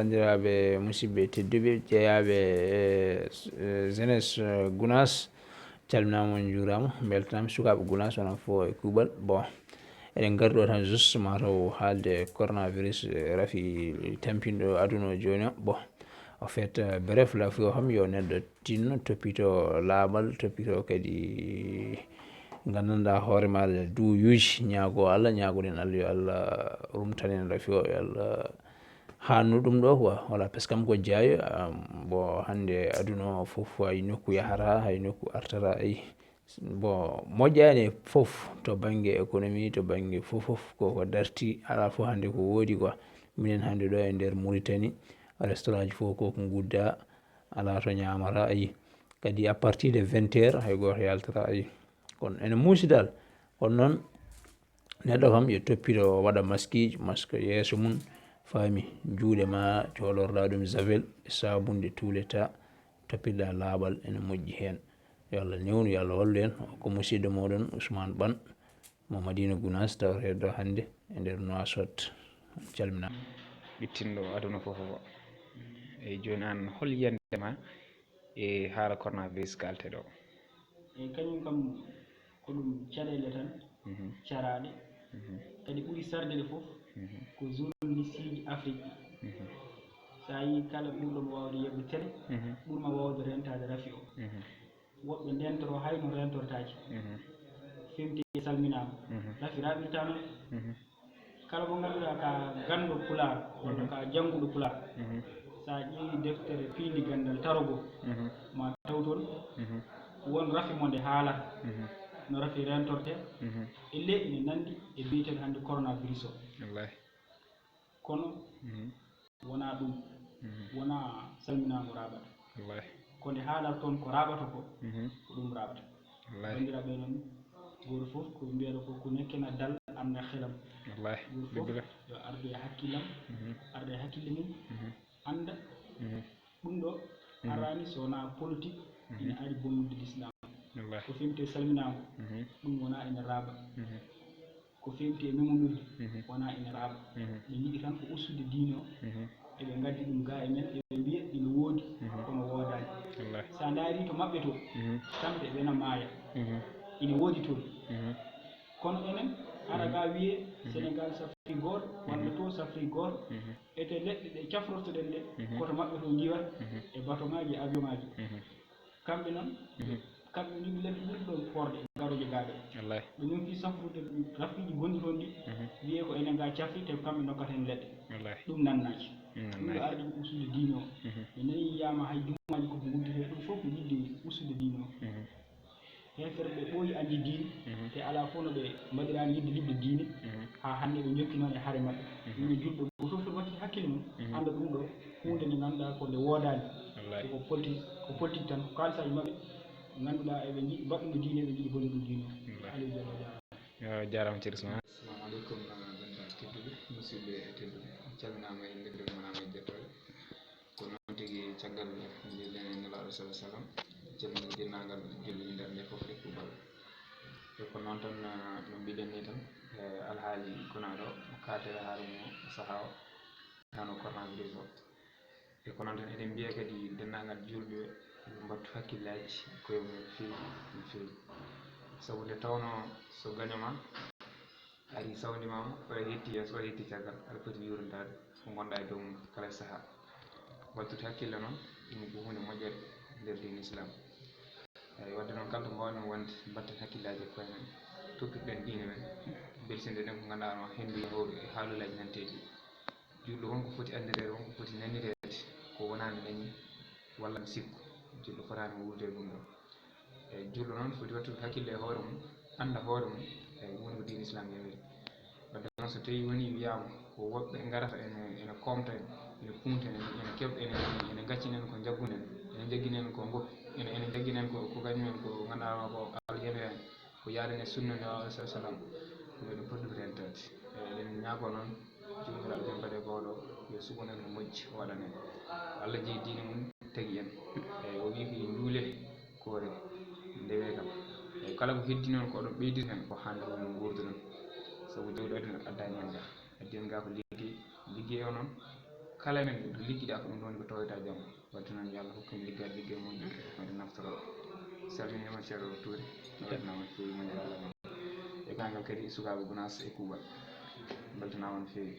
bandiraɓe musidɓe tedduɓe jeeyaɓe jeunesse Gounass, calminama on juurama beltanama sukaɓe Gounass onon fo e kuuɓal. Bon eɗen gari ɗo tan juste mataw haalde coronavirus rafi tampinɗo aduna o joni o. Bon en fait bref la fi o kam yo neɗɗo tinno toppito laaɓal, toppito kadi gandanɗa hoore maɗa duuyuji, ñaago Allah, ñaagoɗen Allah yo Allah rumtanen rafi o, yo Allah hannu ɗum ɗo quoi. Voilà par ce que kam ko jeeyayo bon hande aduna o foof hay nokku yahata, hay nokku artata. Ayi bon moƴƴani foof to banggue économie, to banggue foof koko darti ala foof hande ko woodi quoi. Minen hande ɗo e nder Mauritanie restaurant ji foof koko gudda, ala to ñamata. Ayi kadi à partir de 20 heures hay goto yaltata. Ayi kono ene muusi dal, kono noon neɗɗo kam yo toppito waɗa masque yeeso mum faami, juuɗe ma colorɗa ɗum javel e sabunde tous les temps, toppitoɗa laaɓal ene moƴƴi hen. Yo Allah newnu, yo Allah wallu en. Ko musidɗo moɗon Ousmane Bane mo Madina Gounass tawateɗo hande e nder Nouakchott. Calminama ɓittinɗo aduna fof o. Eyyi joni an hol yiyandema e haala coronavirus kalteɗo? Eyyi kañum kam ko ɗum caɗele tan caraɗe kadi ɓuuri sardude fof ko zone liste ji Afrique ɗi. sa yi kala ɓurɗomo wawde yeɓde télé ɓurma wawde rentade rafi o. woɓɓe ndentoro hayno rentortaki femti salminama rafi raɓirtama kala mo ganduɗa ka ganɗo pular walla ka jangguɗo pular, sa ƴeewi deftere fiindi gandal tarogo ma taw toon won rafi mo nde haalata no rafi rentorte elle ine nandi e biyeten hande coronavirus o. kono wona ɗum, wona salminago raɓata, ko nde haalata toon ko raɓata ko ɗum raɓata. bandiraɓe noon goto foof ko mbiyata ko nekkena dal amna heelam. goto foof yo ardu e hakkillam, arda e hakkille mum, anda ɗum ɗo arani so wona politique ina ari bonnude l'islam. ko femti salminago ɗum wona ina raaɓa, ko femti e memodirde wona ina raaɓa. ɓe jiiɗi tan ko ustude diine o eɓe gaddi ɗum ga e men eɓe mbiya ina woodi kono woodani. sa daari to maɓɓe to kamɓe ɓena maaya, ina woodi toon. kono enen ara ga wiye Sénégal safri goto walla to safri goto ete leɗɗe ɗe cafrortoɗen ɗe koto maɓɓe to jiiwat e bateau ngaji e avion ngaji. kamɓe noon kamɓe jiɗi leɗɗe ɓurɗi ɗon porde garoje gaɗo ɓe ñumti safrude rafiji gonɗi toon ɗi wiye ko enen ga cafri te kamɓe dokkata hen leɗɗe. ɗum nannaki. ɗum ɗo arde ko ustude diine o. ɓe nani yiyama hay jumaji koko guddite ɗum fof ko yidde ustude diine o. hefere ɓe ɓooyi andi diine te ala fof no ɓe mbaɗirani yidde liɓde diine ha hande ɓe jokki noon e haare maɓɓe. ɗum julɓe ko fof fof wattiti hakkille mum anda ɗum ɗo hunde nde ganduɗa ko nde woodani, ko politique tan ko kalsaji mabɓe ganduɗa eɓe jiiɗi mbaɗɗude diine eɓe jiiɗi bonnude diine o. Aliou Diallo jarama. jarama ceerno Ousmane. Assalamu aleykum bandiraɓe tedduɓe musidɓe tedduɓe, calminama e ndeɗɗomanama e jettode. ko noon tigui caggal mbiɗen e nelaɗo sallah sallam calmini dennagal julɓe nder nde foof e kuuɓal. e ko noon tan no mbiɗen ni tan alhaali gonaɗo kaltere haala mum saaha o hano coronavirus o. e ko noon tan eɗen mbiya kadi dennagal julɓe mbattu hakkillaji koye mumen no fewi no fewi. saabu nde tawno so gañoma ari sawdimama oɗa hetti yeeso oɗa hetti caggal aɗa foti yurintade ko gonɗa e dow mum kala saaha. wattude hakkille noon ɗum ko hunde moƴƴere nder diine islam. eyyi wadde noon kala to mbawɗen wonde mbatten hakkillaji e koye men, toppitoɗen diine men, bersinde ɗen ko ganduɗa no hendu yahori e haalullaji nanteji. julɗo wonko foti andirede, wonko foti nanirede ko wona mi dañi walla mi sikku, julɗo fotani wurde ɗum ɗon. eyyi julɗo noon foti wattude hakkille e hoore mum, anda hoore mum e woni ko diine islam yamiri. wadde noon so tawi woni wiyama ko woɓɓe garata ene komta en, ene punta en, ene keɓɗa ene gaccinen ko jagguɗen, ene jagguinen ko ene jagguinen ko kañumen ko ganduɗa ko Allah yaamiri en ko yaaden e sunna nelaɗo sallah sallam, ɗum eɗen poti ɗum rentade. eɗen ñaago noon jomiraɗo joom kadi e bawɗo yo suɓanen ko moƴƴi o waɗanen. Allah jeeyi diine mum tagui en. eyyi o wi ko yo juule koore ndewe kam. eyyi kala ko heddi noon ko oɗon ɓeydir hen ko hande wonno gurda non. saabu jawdi aduna addani hen ga, addi hen ga ko ligguey, ligguey o noon kala men liggiɗa ko ɗum ɗon ko tawoyta jaam wadde noon yo Allah hokkum liggade ligguey moƴƴo wonde naftoro salminima ceerno Touré weltanama no fewi moƴƴere Allah noon e gangal kadi sukaɓe Gounass e kuuɓal beltanama no fewi